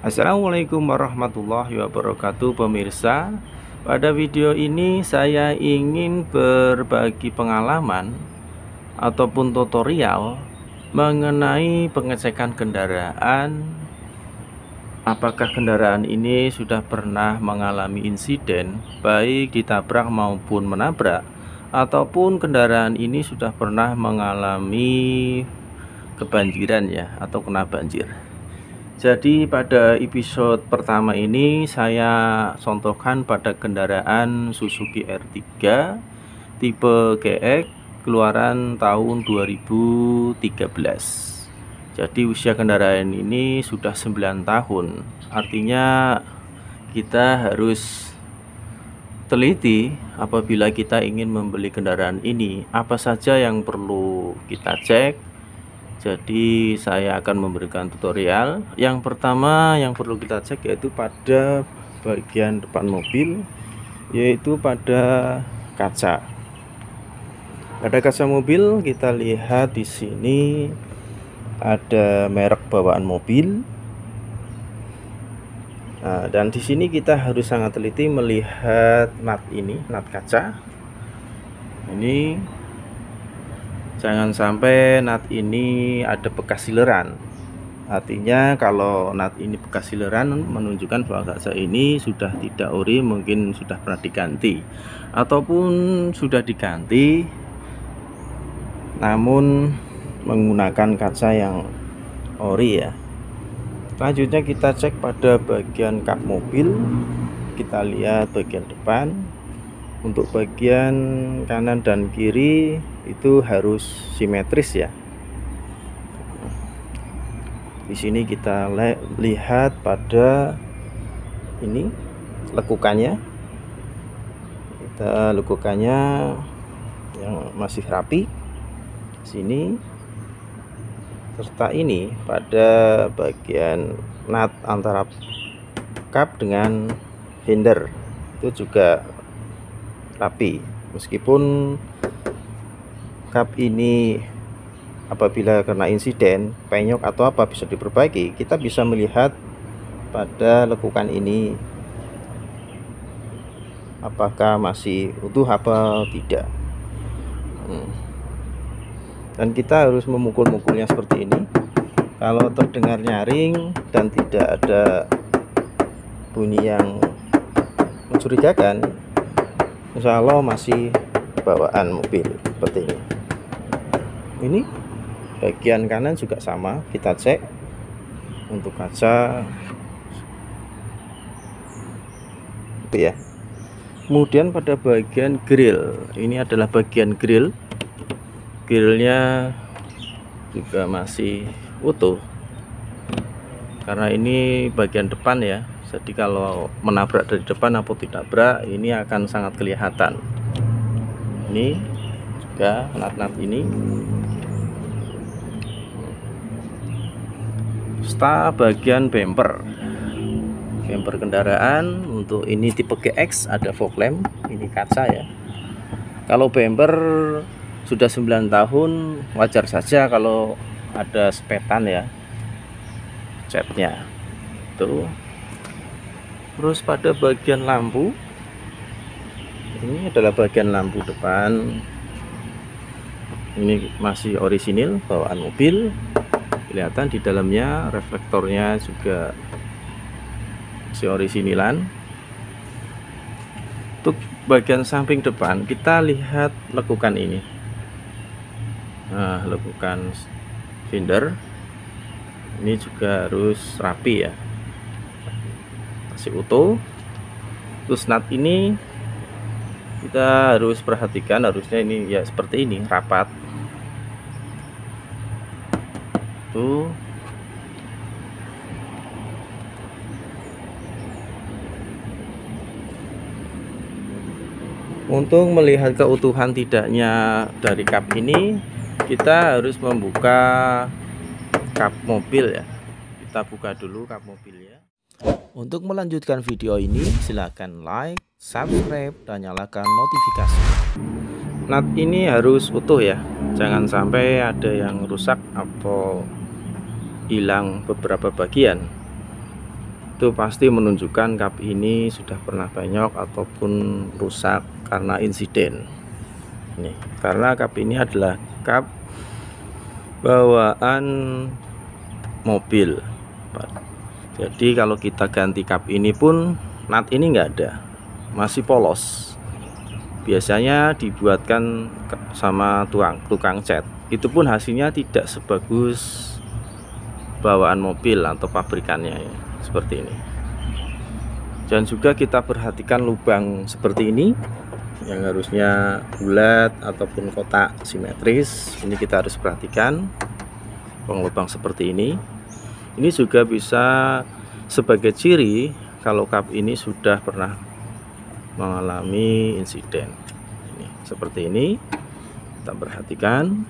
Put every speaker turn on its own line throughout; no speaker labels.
Assalamualaikum warahmatullahi wabarakatuh pemirsa. Pada video ini saya ingin berbagi pengalaman ataupun tutorial mengenai pengecekan kendaraan. Apakah kendaraan ini sudah pernah mengalami insiden baik ditabrak maupun menabrak, ataupun kendaraan ini sudah pernah mengalami kebanjiran ya, atau kena banjir. Jadi pada episode pertama ini saya contohkan pada kendaraan Suzuki R3 tipe GX keluaran tahun 2013. Jadi usia kendaraan ini sudah 9 tahun. Artinya kita harus teliti apabila kita ingin membeli kendaraan ini, apa saja yang perlu kita cek. Jadi saya akan memberikan tutorial. Yang pertama yang perlu kita cek yaitu pada bagian depan mobil, yaitu pada kaca. Pada kaca mobil kita lihat di sini ada merek bawaan mobil. Nah, dan di sini kita harus sangat teliti melihat nut ini, nut kaca. Ini jangan sampai nut ini ada bekas sileran. Artinya kalau nut ini bekas sileran menunjukkan bahwa kaca ini sudah tidak ori, mungkin sudah pernah diganti, ataupun sudah diganti namun menggunakan kaca yang ori ya. Selanjutnya kita cek pada bagian kap mobil. Kita lihat bagian depan. Untuk bagian kanan dan kiri itu harus simetris ya. Di sini kita lihat pada ini lekukannya. Kita lekukannya yang masih rapi. Sini serta ini pada bagian nut antara kap dengan fender itu juga rapi. Meskipun kap ini apabila kena insiden penyok atau apa bisa diperbaiki, kita bisa melihat pada lekukan ini apakah masih utuh apa tidak. Dan kita harus memukul-mukulnya seperti ini. Kalau terdengar nyaring dan tidak ada bunyi yang mencurigakan, insya Allah masih bawaan mobil seperti ini. Ini bagian kanan juga sama, kita cek untuk kaca itu ya. Kemudian pada bagian grill, ini adalah bagian grill. Grillnya juga masih utuh karena ini bagian depan ya. Jadi kalau menabrak dari depan atau tidak tabrak ini akan sangat kelihatan. Ini juga nut-nut ini. Serta bagian bumper. Bumper kendaraan untuk ini tipe GX ada fog lamp, ini kaca ya. Kalau bumper sudah 9 tahun wajar saja kalau ada sepetan ya catnya tuh. Terus pada bagian lampu, ini adalah bagian lampu depan, ini masih orisinil bawaan mobil. Kelihatan di dalamnya reflektornya juga masih orisinilan. Untuk bagian samping depan kita lihat lekukan ini. Nah, lekukan fender ini juga harus rapi ya, masih utuh. Terus nut ini kita harus perhatikan, harusnya ini ya seperti ini, rapat tuh. Untuk melihat keutuhan tidaknya dari kap ini, kita harus membuka kap mobil ya. Kita buka dulu kap mobilnya. Untuk melanjutkan video ini silahkan like, subscribe, dan nyalakan notifikasi. Nut ini harus utuh ya, jangan sampai ada yang rusak atau hilang beberapa bagian. itu pasti menunjukkan kap ini sudah pernah banyok ataupun rusak karena insiden. Ini karena kap ini adalah kap bawaan mobil. Jadi kalau kita ganti kap ini pun nut ini enggak ada, masih polos. Biasanya dibuatkan sama tukang cat, itu pun hasilnya tidak sebagus bawaan mobil atau pabrikannya ya, seperti ini. Dan juga kita perhatikan lubang seperti ini yang harusnya bulat ataupun kotak simetris, ini kita harus perhatikan lubang-lubang seperti ini. Ini juga bisa sebagai ciri kalau kap ini sudah pernah mengalami insiden. Ini seperti ini, kita perhatikan.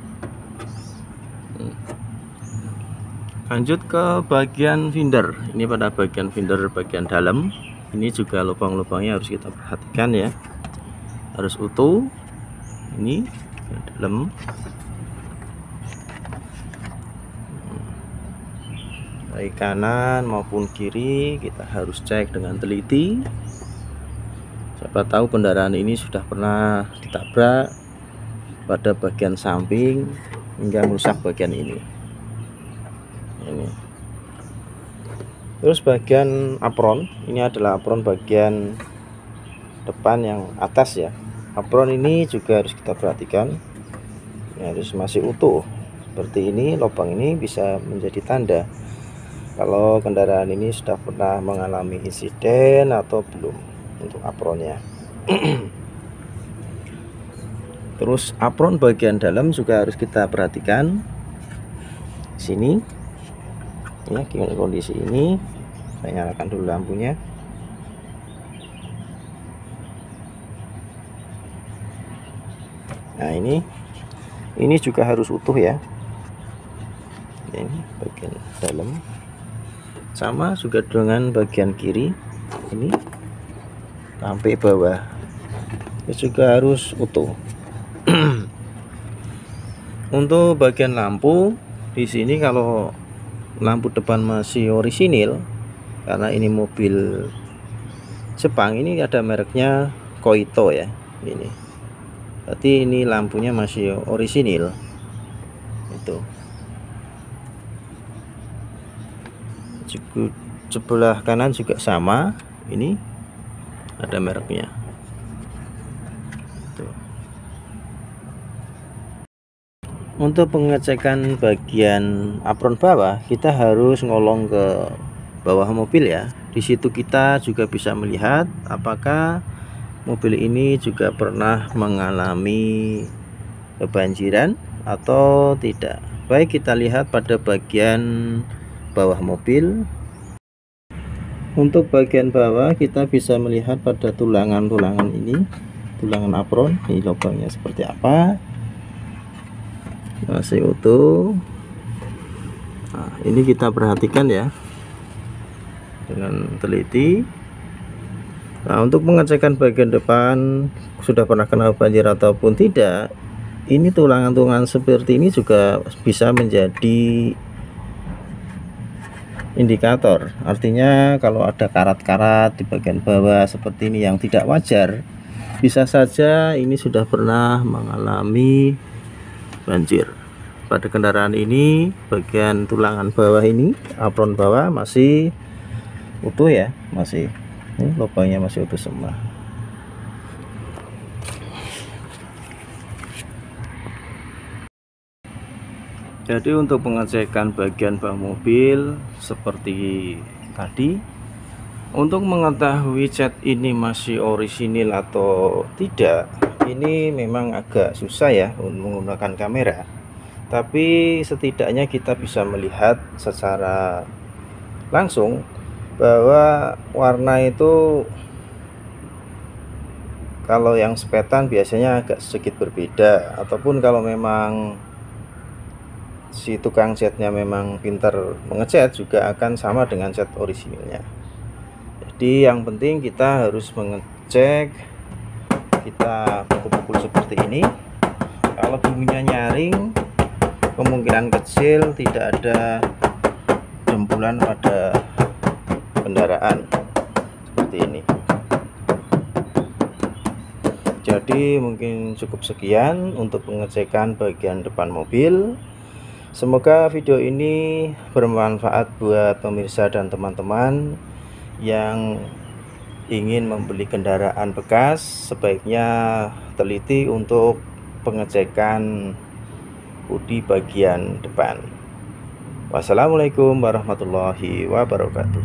Lanjut ke bagian fender. Ini pada bagian fender bagian dalam, ini juga lubang-lubangnya harus kita perhatikan ya, harus utuh. Ini dalam, baik kanan maupun kiri kita harus cek dengan teliti. Siapa tahu kendaraan ini sudah pernah ditabrak pada bagian samping hingga merusak bagian ini. Terus bagian apron, ini adalah apron bagian depan yang atas ya. Apron ini juga harus kita perhatikan, ini harus masih utuh seperti ini. Lubang ini bisa menjadi tanda kalau kendaraan ini sudah pernah mengalami insiden atau belum untuk apronnya. Terus apron bagian dalam juga harus kita perhatikan. Sini ya, kondisi ini saya nyalakan dulu lampunya. Nah ini juga harus utuh ya. Ini bagian dalam, sama juga dengan bagian kiri ini sampai bawah, itu juga harus utuh. Untuk bagian lampu di sini, kalau lampu depan masih orisinil, karena ini mobil Jepang, ini ada mereknya Koito ya, ini berarti ini lampunya masih orisinil. Itu sebelah kanan juga sama, ini ada mereknya. Tuh. Untuk pengecekan bagian apron bawah, kita harus ngolong ke bawah mobil ya. Di situ kita juga bisa melihat apakah mobil ini juga pernah mengalami kebanjiran atau tidak. Baik, kita lihat pada bagian bawah mobil. Untuk bagian bawah kita bisa melihat pada tulangan-tulangan ini, tulangan apron, ini lubangnya seperti apa, masih utuh. Nah, ini kita perhatikan ya dengan teliti. Nah, untuk pengecekan bagian depan sudah pernah kena banjir ataupun tidak, ini tulangan-tulangan seperti ini juga bisa menjadi indikator. Artinya kalau ada karat-karat di bagian bawah seperti ini yang tidak wajar, bisa saja ini sudah pernah mengalami banjir. Pada kendaraan ini bagian tulangan bawah ini, apron bawah masih utuh ya, masih ini lubangnya masih utuh semua. Jadi untuk pengecekan bagian bawah mobil seperti tadi, untuk mengetahui cat ini masih orisinil atau tidak, ini memang agak susah ya menggunakan kamera. Tapi setidaknya kita bisa melihat secara langsung bahwa warna itu kalau yang sepetan biasanya agak sedikit berbeda, ataupun kalau memang si tukang catnya memang pintar mengecat juga akan sama dengan cat orisinilnya. Jadi yang penting kita harus mengecek, kita pukul-pukul seperti ini. Kalau bunyinya nyaring, kemungkinan kecil tidak ada jempulan pada kendaraan seperti ini. Jadi mungkin cukup sekian untuk pengecekan bagian depan mobil. Semoga video ini bermanfaat buat pemirsa dan teman-teman yang ingin membeli kendaraan bekas. Sebaiknya teliti untuk pengecekan bodi bagian depan. Wassalamualaikum warahmatullahi wabarakatuh.